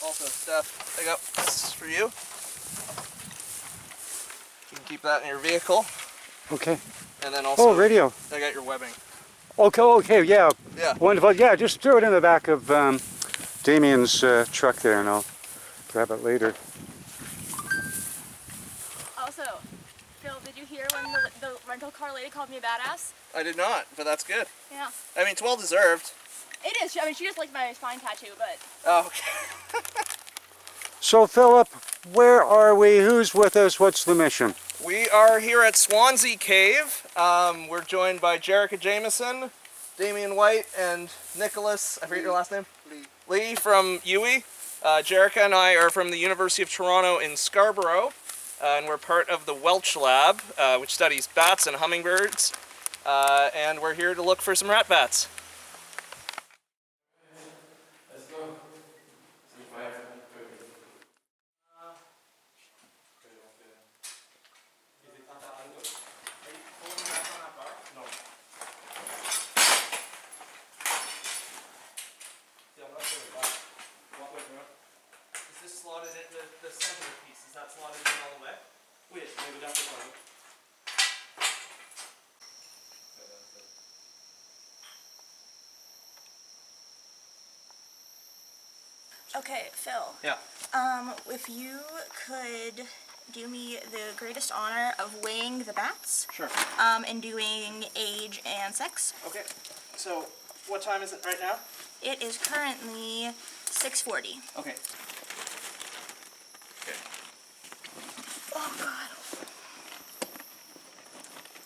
Also, Steph, I got this for you. You can keep that in your vehicle. Okay. And then also, radio. I got your webbing. Okay, yeah. Yeah. Wonderful. Yeah, just throw it in the back of Damien's truck there, and I'll grab it later. Also, Phil, did you hear when the rental car lady called me a badass? I did not, but that's good. Yeah. I mean, it's well deserved. It is. I mean, she just liked my spine tattoo, but... Oh, okay. So, Philip, where are we? Who's with us? What's the mission? We are here at Swansea Cave. We're joined by Jerrica Jameson, Damion Whyte, and Nicholas, I forget your last name? Lee from UWI. Jerrica and I are from the University of Toronto in Scarborough, and we're part of the Welch Lab, which studies bats and hummingbirds, and we're here to look for some rat bats. Is this slotted in the center piece? Is that slotted in all the way? Wait, maybe that's the one. Okay, Phil. Yeah. If you could do me the greatest honor of weighing the bats. Sure. And doing age and sex. Okay. So, what time is it right now? It is currently 6:40. Okay. Okay. Oh, God.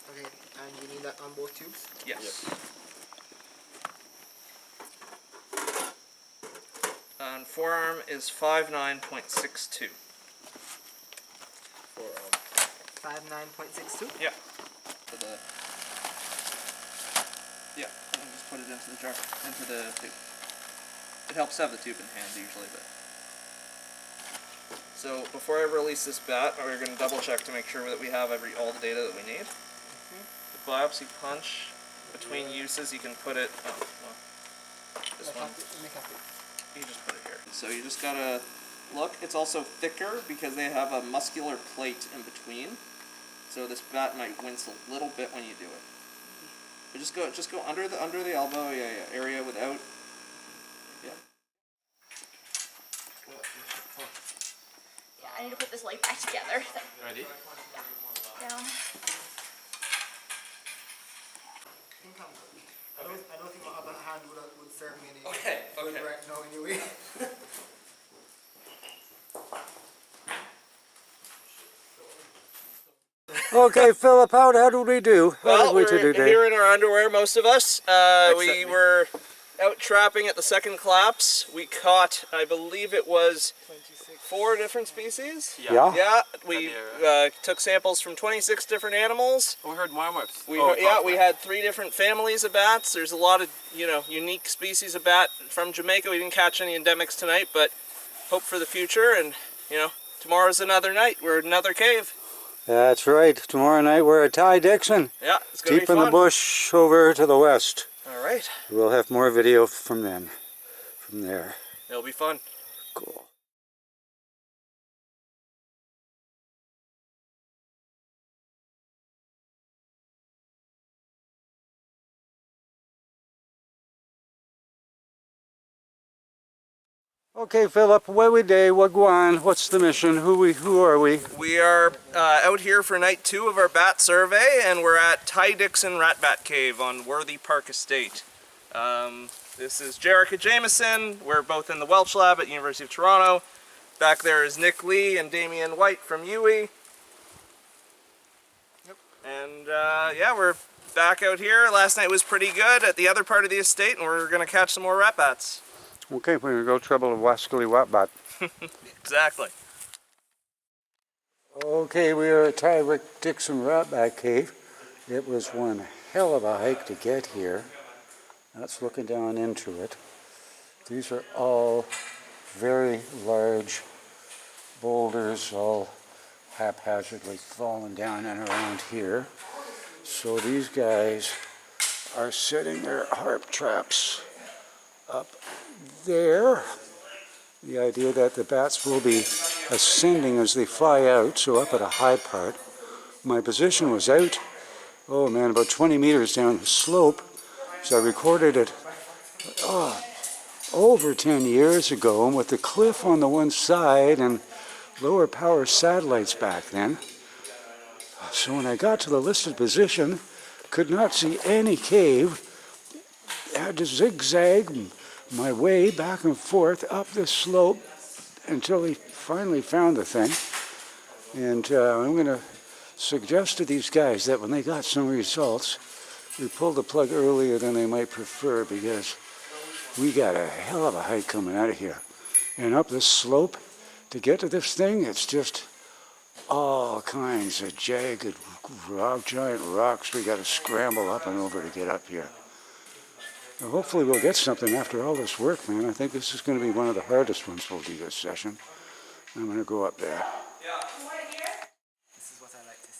Okay, and you need that on both tubes? Yes. And forearm is 59.62. Forearm. 59.62? Yeah. For the. Yeah, and just put it into the jar, into the tube. It helps to have the tube in hand usually, but. So before I release this bat, we're going to double check to make sure that we have all the data that we need. The biopsy punch, between uses, you can put it. Oh, well, this one. You just put it here. So you just gotta look. It's also thicker because they have a muscular plate in between. So this bat might wince a little bit when you do it. But just go under the elbow area without. Yeah. Yeah, I need to put this light back together. Ready? Down. I don't think my other hand would serve me any Okay. good right now anyway. Okay, Philip, how did we do? How did we do we're today? here in our underwear, most of us. We were out trapping at the second collapse. We caught, I believe it was 4 different species. Yeah? Yeah, we took samples from 26 different animals. We heard marmots. We had 3 different families of bats. There's a lot of, unique species of bat from Jamaica. We didn't catch any endemics tonight, but hope for the future. And, tomorrow's another night. We're at another cave. That's right. Tomorrow night we're at Ty Dixon. Yeah, it's going to be Deep fun. in the bush over to the west. All right. We'll have more video from there. It'll be fun. Cool. Okay, Philip, what we day, what go on, what's the mission, who are we? We are out here for night 2 of our bat survey, and we're at Ty Dixon Rat Bat Cave on Worthy Park Estate. This is Jerrica Jameson. We're both in the Welch Lab at University of Toronto. Back there is Nick Lee and Damion Whyte from UWI. Yep. And yeah, we're back out here. Last night was pretty good at the other part of the estate, and we're going to catch some more rat bats. Okay, we're going to go trouble of Wascally Watbat. Exactly. Okay, we are at Ty Dixon Rat Bat Cave. It was one hell of a hike to get here. That's looking down into it. These are all very large boulders, all haphazardly falling down and around here. So these guys are setting their harp traps up there, the idea that the bats will be ascending as they fly out, so up at a high part. My position was out, oh man, about 20 meters down the slope, so I recorded it over 10 years ago, and with the cliff on the one side and lower power satellites back then. So when I got to the listed position, could not see any cave, had to zigzag my way back and forth up the slope until he finally found the thing. And I'm going to suggest to these guys that when they got some results, we pull the plug earlier than they might prefer, because we got a hell of a hike coming out of here. And up this slope, to get to this thing, it's just all kinds of jagged giant rocks we got to scramble up and over to get up here. Well, hopefully we'll get something after all this work, man. I think this is going to be one of the hardest ones we'll do this session. I'm going to go up there. This is what I like to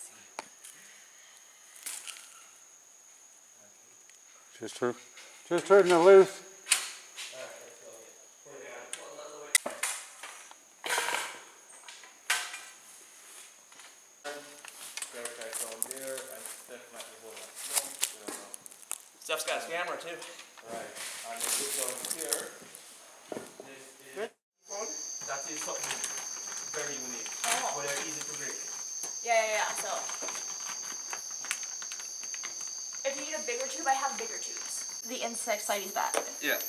see. Just turning it loose. Steph's got his camera too. Right, and then this down here, this is, that is something very unique, Oh. but they're easy to break. Yeah. So, if you need a bigger tube, I have bigger tubes. The insecticides bat. Yeah.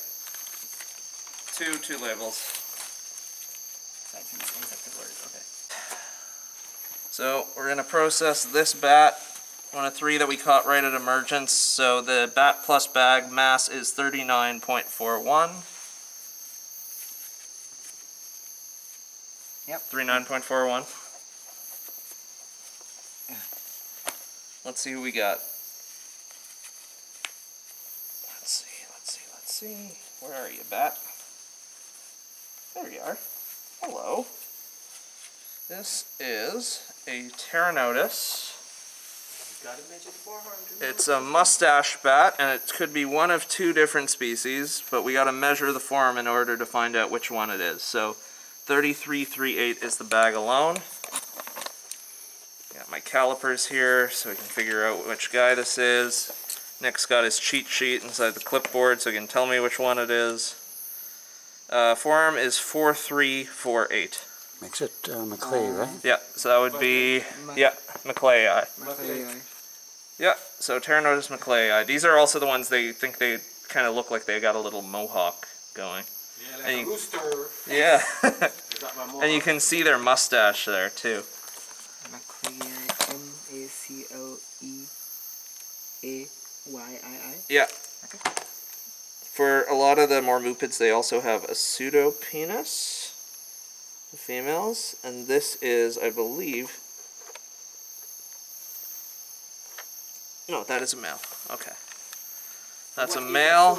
Two labels. Okay. So we're gonna process this bat, one of 3 that we caught right at emergence. So the bat plus bag mass is 39.41. Yep. 39.41. Let's see who we got. Let's see. Where are you, bat? There you are. Hello. This is a Pteranodus. It's a mustache bat, and it could be one of 2 different species, but we got to measure the form in order to find out which one it is. So 3338 is the bag alone. Got my calipers here so we can figure out which guy this is. Nick's got his cheat sheet inside the clipboard so he can tell me which one it is. Form is 4348. Makes it McClay, right? Yeah, so that would be, McClay eye. Yeah, so Pteranodus McClay. These are also the ones they think they kind of look like they got a little mohawk going. Yeah, like And a you- rooster. Yeah. Is that my And you can see their mustache there too. Macleay, MACLEAYII. Yeah. For a lot of the more mupids, they also have a pseudopenis, the females, and this is, I believe, no, that is a male. Okay. That's a male.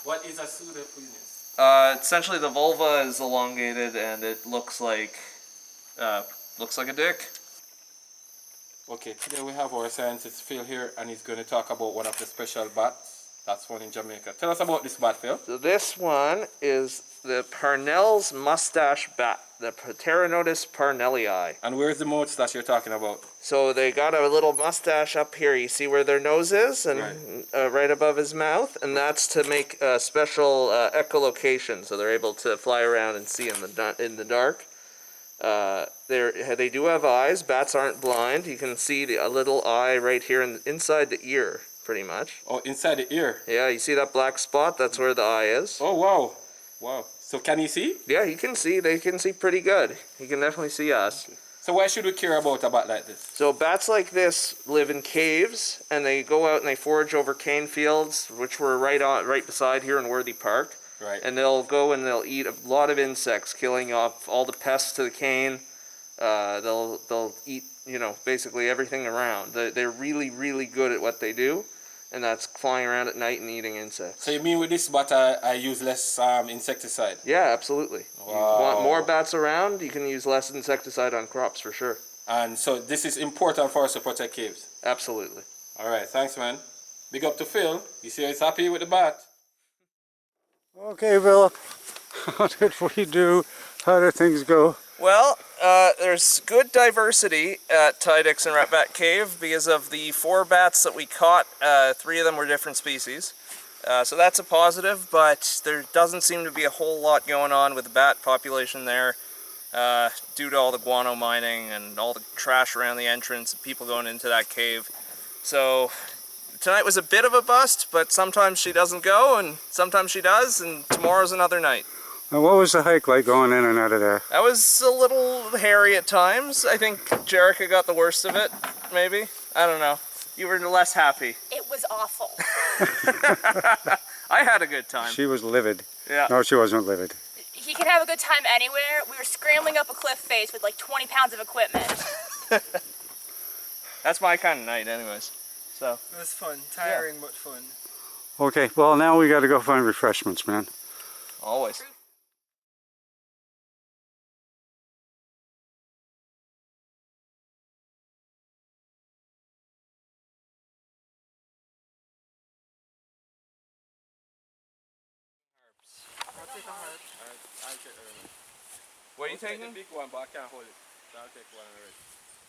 What is a pseudopenis? Essentially, the vulva is elongated, and it looks like a dick. Okay, today we have our scientist Phil here, and he's going to talk about one of the special bats that's found in Jamaica. Tell us about this bat, Phil. So this one is the Parnell's mustache bat, the Pteranodus parnellii. And where's the mustache you're talking about? So they got a little mustache up here. You see where their nose is, and right above his mouth, and that's to make a special echolocation, so they're able to fly around and see in the dark. They do have eyes. Bats aren't blind. You can see a little eye right here inside the ear, pretty much. Oh, inside the ear. Yeah, you see that black spot? That's where the eye is. Oh, wow. Wow. So can you see? Yeah, he can see. They can see pretty good. He can definitely see us. So why should we care about a bat like this? So bats like this live in caves, and they go out and they forage over cane fields, which were right beside here in Worthy Park. Right. And they'll go and they'll eat a lot of insects, killing off all the pests to the cane. They'll eat, basically everything around. They're really, really good at what they do, and that's flying around at night and eating insects. So you mean with this bat I use less insecticide? Yeah, absolutely. You want more bats around, you can use less insecticide on crops for sure. And so this is important for us to protect caves. Absolutely. All right, thanks, man. Big up to Phil. You see he's happy with the bat. Okay, Phillip. How did we do? How did things go? Well, there's good diversity at Ty Dixon Rat Bat Cave because of the 4 bats that we caught. 3 of them were different species. So that's a positive, but there doesn't seem to be a whole lot going on with the bat population there due to all the guano mining and all the trash around the entrance and people going into that cave. So tonight was a bit of a bust, but sometimes she doesn't go and sometimes she does, and tomorrow's another night. Now, what was the hike like going in and out of there? That was a little hairy at times. I think Jerrica got the worst of it, maybe. I don't know. You were less happy. It was awful. I had a good time. She was livid. Yeah. No, she wasn't livid. He can have a good time anywhere. We were scrambling up a cliff face with like 20 pounds of equipment. That's my kind of night anyways. So. It was fun. Tiring, but fun. Okay, well now we got to go find refreshments, man. Always. What are you taking? The big one, but I can't hold it. So I'll take one of the red.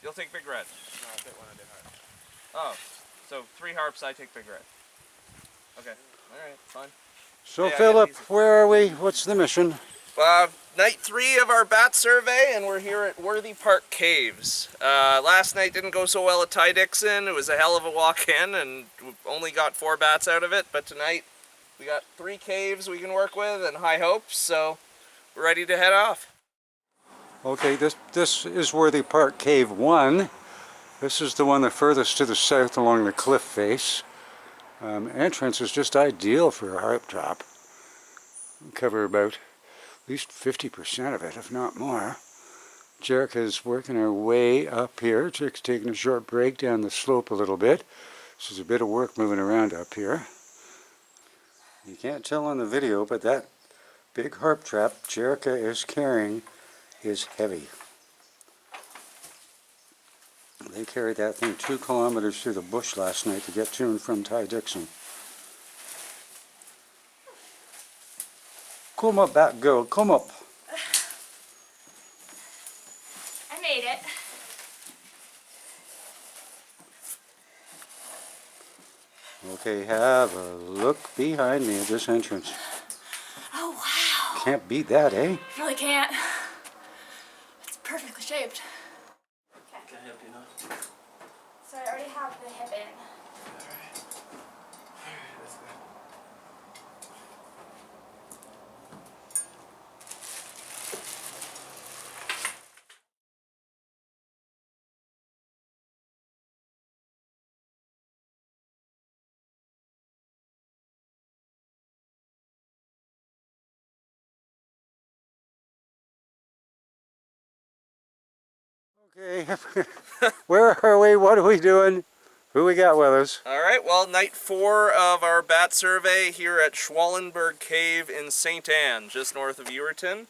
You'll take Big Red. No, I'll take one of the hearts. Oh, so 3 harps, I take Big Red. Okay, alright, fine. So Yeah, Philip, easy. where are we? What's the mission? Night 3 of our bat survey, and we're here at Worthy Park Caves. Last night didn't go so well at Ty Dixon. It was a hell of a walk in, and we only got 4 bats out of it. But tonight, we got 3 caves we can work with and high hopes, so we're ready to head off. Okay, this is Worthy Park Cave 1. This is the one the furthest to the south along the cliff face. Entrance is just ideal for a harp top. We cover about at least 50% of it, if not more. Jerrica is working her way up here. Jerrica's taking a short break down the slope a little bit. So there's a bit of work moving around up here. You can't tell on the video, but that big harp trap Jerrica is carrying is heavy. They carried that thing 2 kilometers through the bush last night to get to and from Ty Dixon. Come up, bat girl, come up. I made it. Okay, have a look behind me at this entrance. Oh, wow. Can't beat that, eh? Really can't. It's perfectly shaped. Can I help you now? So I already have the hip in. Let's go. Okay, where are we? What are we doing? Who we got with us? Alright, well, night 4 of our bat survey here at Schwallenberg Cave in St. Anne, just north of Ewerton.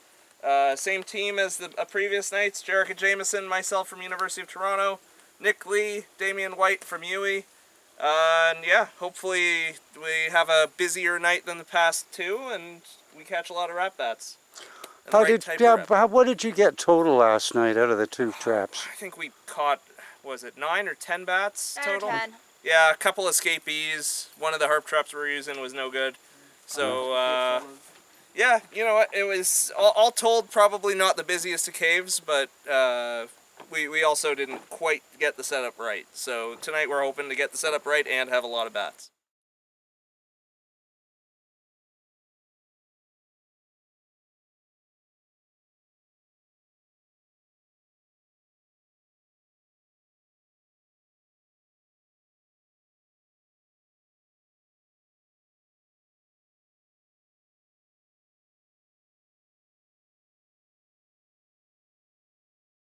Same team as the previous nights, Jerrica Jameson, myself from University of Toronto, Nick Lee, Damion Whyte from UWI. And yeah, hopefully we have a busier night than the past 2 and we catch a lot of rat bats. And the right type of rat. What did you get total last night out of the 2 traps? I think we caught, was it 9 or 10 bats 9 or total? 10. Yeah, a couple escapees. One of the harp traps we were using was no good. So, yeah, you know what, it was, all told, probably not the busiest of caves, but we also didn't quite get the setup right. So tonight we're hoping to get the setup right and have a lot of bats.